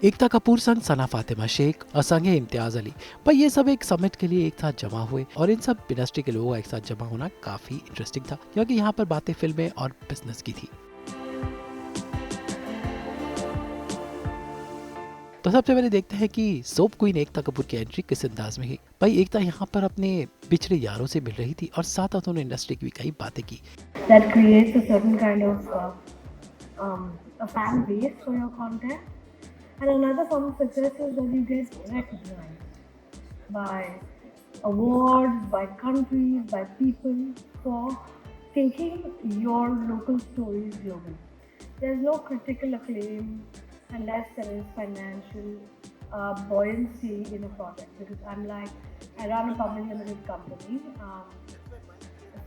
एकता कपूर संग सना फातिमा शेख और संगे इम्तियाज अली। पर ये सब एक समिट के लिए एक साथ जमा हुए और इन सब इंडस्ट्री के लोगों का एक साथ जमा होना काफी इंटरेस्टिंग था, क्योंकि यहाँ पर बातें फिल्में और बिजनेस की थी। तो सबसे पहले देखते हैं कि सोप क्वीन एकता कपूर की एंट्री किस अंदाज में ही। भाई एकता यहाँ पर अपने पिछड़े यारों से मिल रही थी और साथ साथ उन्होंने इंडस्ट्री की भी कई बातें की। That creates a certain kind of a fan base for your content. And another form of success is that you get recognized by awards, by countries, by people for taking your local stories global. There's no critical acclaim unless there is financial buoyancy in a project. Because I run a public limited company.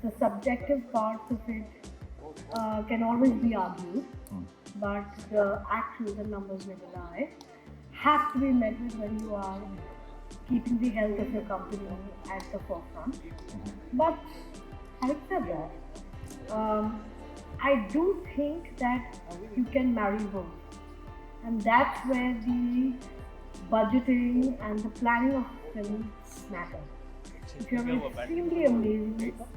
The subjective parts of it can always be argued, but the actual, the numbers never lie, have to be met with when you are keeping the health of your company at the forefront. But having said that, I do think that you can marry both, and that's where the budgeting and the planning of film matter. If you have an extremely amazing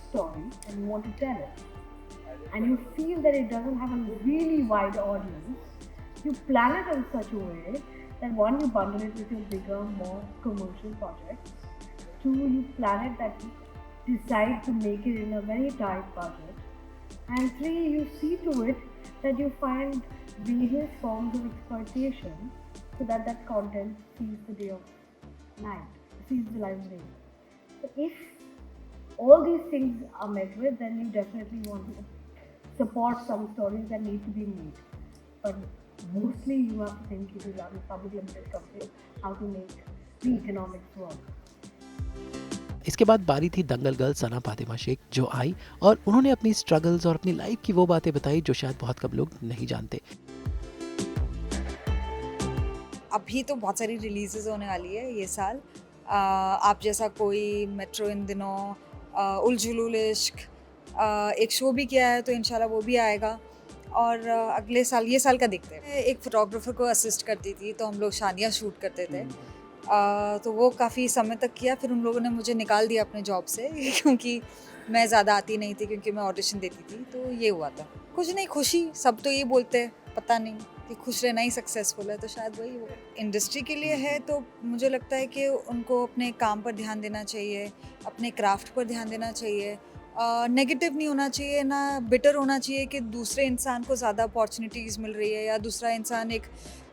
story and you want to tell it, and you feel that it doesn't have a really wide audience, you plan it in such a way that one, you bundle it with your bigger, more commercial projects. Two, you plan it that you decide to make it in a very tight budget. And three, you see to it that you find various forms of exploitation so that that content sees the day of night, sees the light of day. So if all these things are met with, then you definitely want to support some stories that need to be made. But mostly you have to think, if you run a public limited company, how to make the economics work. इसके बाद बारी थी दंगल girl सना फातिमा शेख, जो आई और उन्होंने अपनी struggles और अपनी लाइफ की वो बातें बताई जो शायद बहुत कम लोग नहीं जानते। अभी तो बहुत सारी रिलीजेस होने वाली है ये साल। आप जैसा कोई, मेट्रो इन दिनों, उलझुलुल इश्क, एक शो भी किया है तो इंशाल्लाह वो भी आएगा। और अगले साल, ये साल का देखते हैं। एक फोटोग्राफर को असिस्ट करती थी, तो हम लोग शादियाँ शूट करते थे। तो वो काफ़ी समय तक किया, फिर उन लोगों ने मुझे निकाल दिया अपने जॉब से क्योंकि मैं ज़्यादा आती नहीं थी, क्योंकि मैं ऑडिशन देती थी। तो ये हुआ था। कुछ नहीं, खुशी। सब तो ये बोलते हैं, पता नहीं कि खुश रहना ही सक्सेसफुल है, तो शायद वही हो। इंडस्ट्री के लिए है तो मुझे लगता है कि उनको अपने काम पर ध्यान देना चाहिए, अपने क्राफ्ट पर ध्यान देना चाहिए। नेगेटिव नहीं होना चाहिए, ना बिटर होना चाहिए कि दूसरे इंसान को ज़्यादा अपॉर्चुनिटीज़ मिल रही है या दूसरा इंसान एक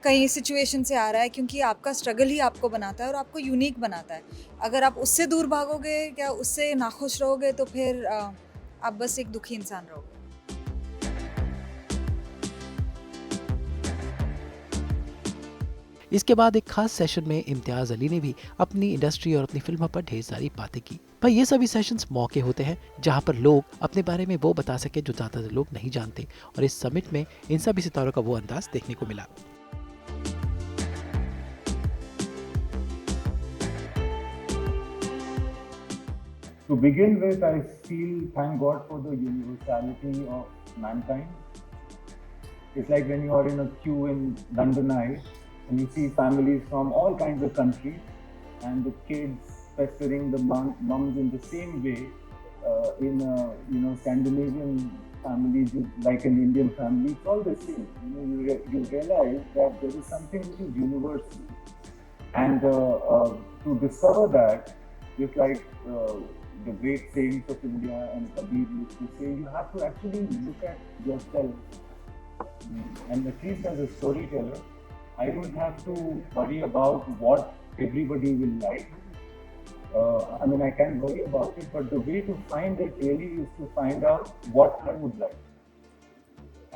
कहीं सिचुएशन से आ रहा है, क्योंकि आपका स्ट्रगल ही आपको बनाता है और आपको यूनिक बनाता है। अगर आप उससे दूर भागोगे या उससे नाखुश रहोगे तो फिर आप बस एक दुखी इंसान रहोगे। इसके बाद एक खास सेशन में इम्तियाज अली ने भी अपनी इंडस्ट्री और अपनी फिल्मों पर ढेर सारी बातें की। पर ये सभी सेशंस मौके होते हैं जहां पर लोग अपने बारे में वो बता सके जो ज़्यादातर लोग नहीं जानते, और इस समिट में इन सभी सितारों का वो अंदाज देखने को मिला। To begin with, I feel, thank God for the universality of mankind. It's like when you are in a queue in London Eye and you see families from all kinds of countries, and the kids pestering the mums in the same way in Scandinavian families, like an Indian family. It's all the same. You realize that there is something which is universal, and to discover that, just like the great saints of India and Kabir used to say, you have to actually look at yourself. And at least as a storyteller, I don't have to worry about what everybody will like. I can worry about it, but the way to find it really is to find out what I would like.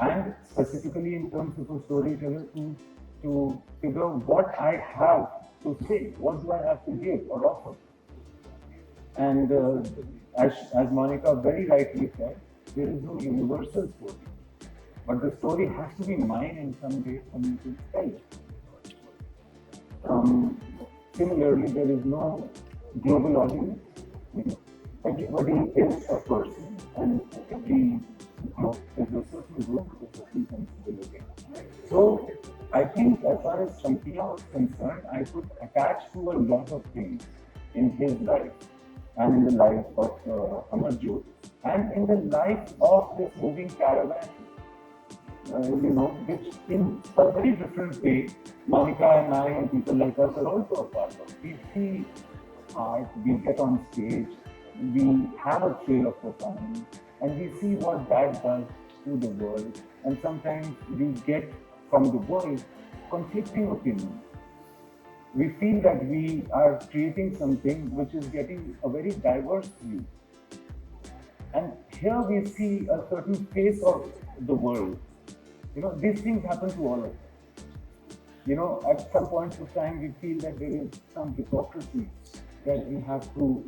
And specifically in terms of a storyteller, to figure out what I have to say, what do I have to give or offer. And as Monica very rightly said, there is no universal story. But the story has to be mine in some way for me to tell it. Similarly, there is no global audience. Everybody is a person, and every is a certain group with a certain sensibility. So I think as far as was concerned, I could attach to a lot of things in his life and in the life of Amarjot and in the life of this moving caravan, which in a very different way, Monica and I and people like us are also a part of. We see art, we get on stage, we have a trail of performance, and we see what that does to the world. And sometimes we get from the world conflicting opinions. We feel that we are creating something which is getting a very diverse view. And here we see a certain face of the world. These things happen to all of us. At some points of time, we feel that there is some hypocrisy that we have to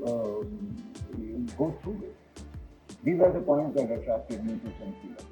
go through it. These are the points that attracted me to Chansila.